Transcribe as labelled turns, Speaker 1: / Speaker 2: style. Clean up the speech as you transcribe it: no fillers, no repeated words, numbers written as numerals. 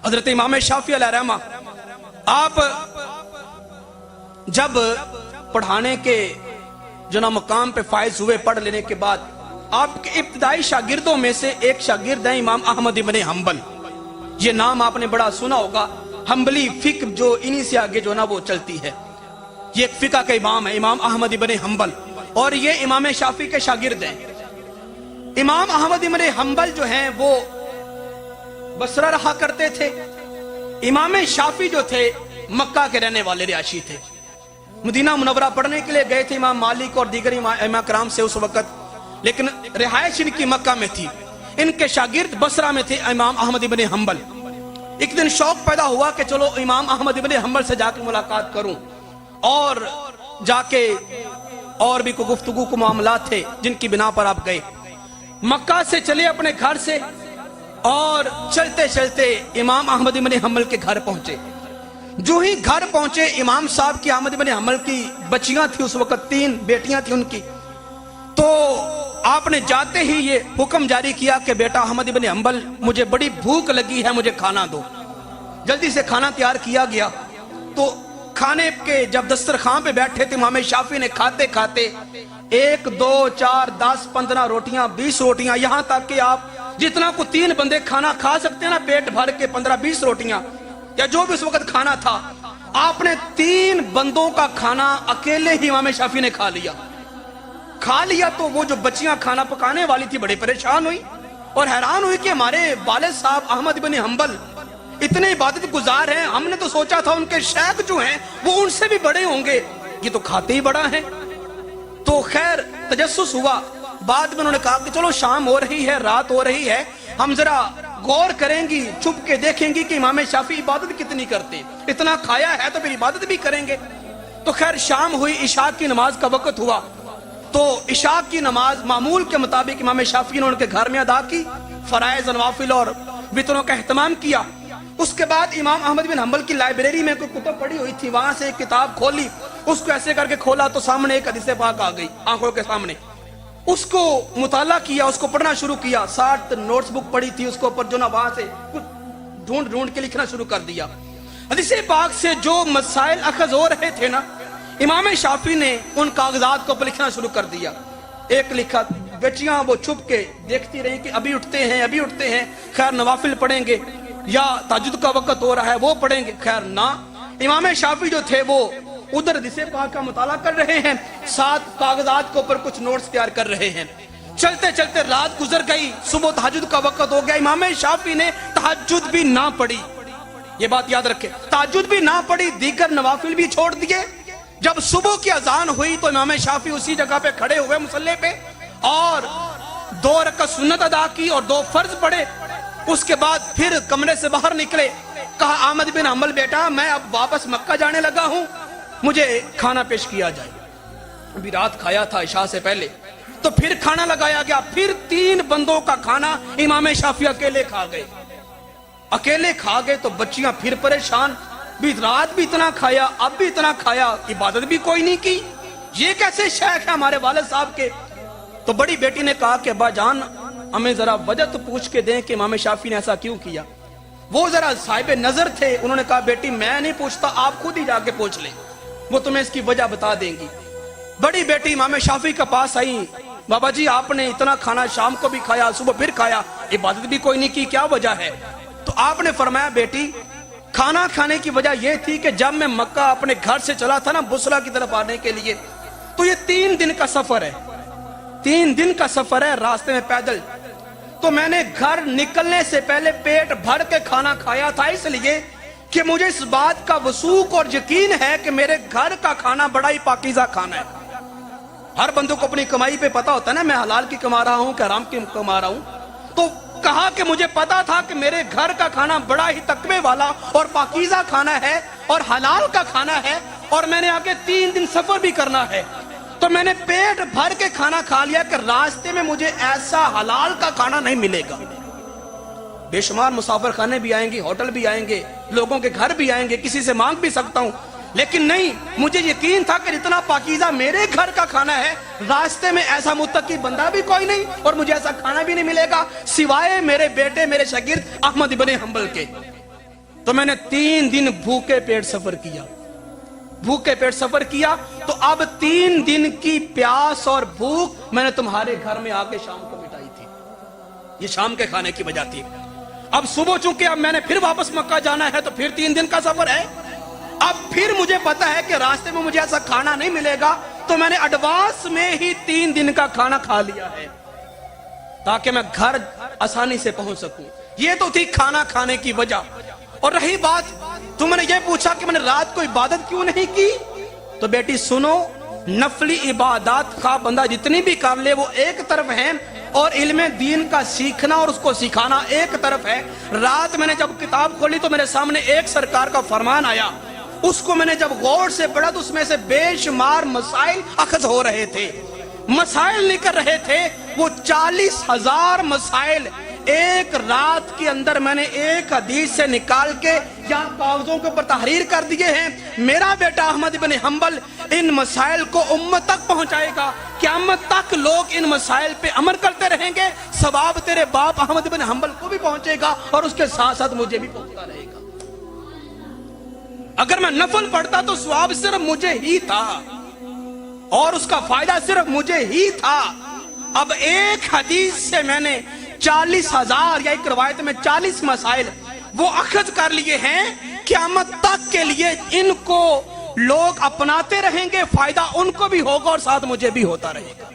Speaker 1: हजरत इमाम शाफी अलैहिर्रहमा आप जब पढ़ाने के जो ना मकाम पे फायज हुए, पढ़ लेने के बाद आपके इब्तिदाई शागिर्दों में से एक शागिर्द है इमाम अहमद इब्न हंबल। ये नाम आपने बड़ा सुना होगा। हंबली फिक जो इन्हीं से आगे जो ना वो चलती है। ये एक फिका का इमाम है इमाम अहमद इब्न हंबल, और ये इमाम शाफी के शागिर्द हैं। इमाम अहमद इब्न हंबल जो हैं वो बसरा रहा करते थे। इमाम शाफी जो थे मक्का के रहने वाले रिहायशी थे। मदीना मुनव्वरा पढ़ने के लिए गए थे इमाम मालिक और दीगर इमाम कराम से उस वक्त, लेकिन रिहायश इनकी मक्का में थी। इनके शागिर्द बसरा में थे इमाम अहमद इब्न हंबल। एक दिन शौक पैदा हुआ कि चलो इमाम अहमद इब्न हंबल से जाकर मुलाकात करूं, और जाके और भी कोई गुफ्तगू को मामला थे जिनकी बिना पर आप गए। मक्का से चले अपने घर से और चलते चलते इमाम अहमद इब्न हंबल के घर पहुंचे। जो ही घर पहुंचे इमाम साहब की अहमद इब्न हंबल की बच्चियां थी, उस वक्त 3 बेटियां थी उनकी। तो आपने जाते ही ये हुक्म जारी किया कि बेटा अहमद इब्न हंबल, मुझे बड़ी भूख लगी है, मुझे खाना दो। जल्दी से खाना तैयार किया गया। तो खाने के जब दस्तरखान पे बैठे थे इमाम शाफी ने खाते खाते 1 2 4 10 15 रोटियां, 20 रोटियां, यहां तक कि आप जितना को 3 बंदे खाना खा सकते हैं ना, पेट भर के 15-20 रोटियां या जो भी उस वक्त खाना था, आपने 3 बंदों का खाना अकेले ही इमाम शाफी ने खा लिया। तो वो जो बच्चियां खाना पकाने वाली थी बड़े परेशान हुई और हैरान हुई कि हमारे वालिद साहब अहमद इब्न हंबल इतने इबादत गुजार हैं, हमने तो सोचा था उनके शेख जो हैं वो उनसे भी बड़े होंगे, ये तो खाते ही बड़ा है। तो खैर तजस्सुस हुआ। बाद में उन्होंने कहा कि चलो शाम हो रही है, रात हो रही है, हम जरा गौर करेंगी, छुप के देखेंगी कि इमाम शाफी इबादत कितनी करते, इतना खाया है तो फिर इबादत भी करेंगे। तो खैर शाम हुई, इशा की नमाज का वक्त हुआ। तो इशा की नमाज मामूल के मुताबिक इमाम शाफी ने उनके घर में अदा की, फराइज नवाफिल और वितरों का एहतमाम किया। उसके बाद इमाम अहमद बिन हंबल की लाइब्रेरी में कोई किताब पड़ी हुई थी, वहां से एक किताब खोली, उसको ऐसे करके खोला तो सामने एक हदीस पाक आ गई आंखों के सामने। उसको मुताला किया, उसको पढ़ना शुरू किया। 60 नोट्स बुक पड़ी थी, उसको ऊपर जो ना वहां से कुछ ढूंढ ढूंढ के लिखना शुरू कर दिया। हदीस पाक से जो मसाइल अखज हो रहे थे ना, इमाम शाफी ने उन कागजात को लिखना शुरू कर दिया। एक लिखा, बच्चियां वो छुप के देखती रही कि अभी उठते हैं, अभी उठते हैं, खैर नवाफिल पढ़ेंगे या ताजुद का वक्त हो रहा है वो पढ़ेंगे, खैर ना। इमाम शाफी जो थे वो उधर हदीस पाक का मुताला कर रहे हैं, साथ कागजात के ऊपर कुछ नोट्स तैयार कर रहे हैं। चलते चलते रात गुजर गई, सुबह तहज्जुद का वक्त हो गया। इमाम शाफी ने तहज्जुद भी ना पढ़ी, ये बात याद रखें, तहज्जुद भी ना पढ़ी, दीगर नवाफिल भी छोड़ दिए। जब सुबह की अजान हुई तो इमाम शाफी उसी जगह पे खड़े हुए मुसल्ले पे और 2 रकात सुन्नत अदा की और 2 फर्ज पढ़े। उसके बाद फिर कमरे से बाहर निकले, कहा अहमद बिन हंबल बेटा मैं अब वापस मक्का जाने लगा हूं, मुझे खाना पेश किया जाए। अभी रात खाया था इशा से पहले, तो फिर खाना लगाया गया। फिर 3 बंदों का खाना इमाम शाफी अकेले खा गए। अकेले खा गए तो बच्चियां फिर परेशान, भी रात भी इतना खाया, अब भी इतना खाया, इबादत भी कोई नहीं की, ये कैसे शेख है हमारे वालिद साहब के। तो बड़ी बेटी ने कहा कि अब्बा जान हमें जरा वजह तो पूछ के दें कि इमाम शाफी ने ऐसा क्यों किया। वो जरा साहिब नजर थे, उन्होंने कहा बेटी मैं नहीं पूछता, आप खुद ही जाके पूछ ले, वो तुम्हें इसकी वजह बता देंगी। बड़ी बेटी इमाम शाफी के पास आई, बाबा जी आपने इतना खाना शाम को भी खाया, सुबह फिर खाया, इबादत भी कोई नहीं की, क्या वजह है। तो आपने फरमाया बेटी खाना खाने की वजह यह थी कि जब मैं मक्का अपने घर से चला था ना बुसरा की तरफ आने के लिए, तो ये 3 दिन का सफर है, 3 दिन का सफर है रास्ते में पैदल। तो मैंने घर निकलने से पहले पेट भर के खाना खाया था, इसलिए कि मुझे इस बात का वसूक और यकीन है कि मेरे घर का खाना बड़ा ही पाकीज़ा खाना है। हर बंदे को अपनी कमाई पे पता होता है ना, मैं हलाल की कमा रहा हूं कि हराम की कमा रहा हूं। तो कहा कि मुझे पता था कि मेरे घर का खाना बड़ा ही तकवे वाला और पाकीज़ा खाना है और हलाल का खाना है, और मैंने आगे 3 दिन सफर भी करना है। तो मैंने पेट भर के खाना खा लिया कि रास्ते में मुझे ऐसा हलाल का खाना नहीं मिलेगा। बेशुमार मुसाफिर खाने भी आएंगे, होटल भी आएंगे, लोगों के घर भी आएंगे, किसी से मांग भी सकता हूं, लेकिन नहीं, मुझे यकीन था कि इतना पाकीज़ा मेरे घर का खाना है, रास्ते में ऐसा मुत्तकी बंदा भी कोई नहीं और मुझे ऐसा खाना भी नहीं मिलेगा सिवाय मेरे बेटे, मेरे शागिर्द अहमद इब्न हंबल के। تو میں نے 3 دن بھوکے پیٹ سفر کیا، بھوکے پیٹ سفر کیا، تو اب 3 دن کی پیاس اور بھوک میں نے تمہارے گھر میں آ کے شام کو مٹائی تھی، یہ شام کے کھانے کی وجہ تھی۔ اب صبح چونکہ اب میں نے پھر واپس مکہ جانا ہے تو پھر 3 دن کا سفر ہے، اب پھر مجھے پتا ہے کہ راستے میں مجھے ایسا کھانا نہیں ملے گا، تو میں نے ایڈوانس میں ہی 3 دن کا کھانا کھا لیا ہے تاکہ میں گھر آسانی سے پہنچ سکوں۔ یہ تو تھی کھانا کھانے کی وجہ۔ اور رہی بات، تم نے یہ پوچھا کہ میں نے رات کو عبادت کیوں نہیں کی، تو بیٹی سنو، نفلی عبادات خواہ بندہ جتنی بھی کر لے وہ ایک طرف ہیں، اور علم دین کا سیکھنا اور اس کو سکھانا ایک طرف ہے۔ رات میں نے جب کتاب کھولی تو میرے سامنے ایک سرکار کا فرمان آیا، اس کو میں نے جب غور سے پڑھا تو اس میں سے بے شمار مسائل اخذ ہو رہے تھے، مسائل نکل رہے تھے، وہ 40,000 مسائل ایک رات کے اندر میں نے ایک حدیث سے نکال کے یہاں کاغذوں کے اوپر تحریر کر دیے ہیں۔ میرا بیٹا احمد بن حنبل ان مسائل کو امت تک پہنچائے گا، قیامت تک لوگ ان مسائل پہ عمل کرتے رہیں گے، ثواب تیرے باپ احمد بن حنبل کو بھی پہنچے گا اور اس کے ساتھ ساتھ مجھے بھی پہنچتا رہے گا۔ اگر میں نفل پڑھتا تو ثواب صرف مجھے ہی تھا اور اس کا فائدہ صرف مجھے ہی تھا۔ اب ایک حدیث سے میں نے 40,000 یا ایک روایت میں 40 مسائل وہ اخذ کر لیے ہیں، قیامت تک کے لیے ان کو لوگ اپناتے رہیں گے، فائدہ ان کو بھی ہوگا اور ساتھ مجھے بھی ہوتا رہے گا۔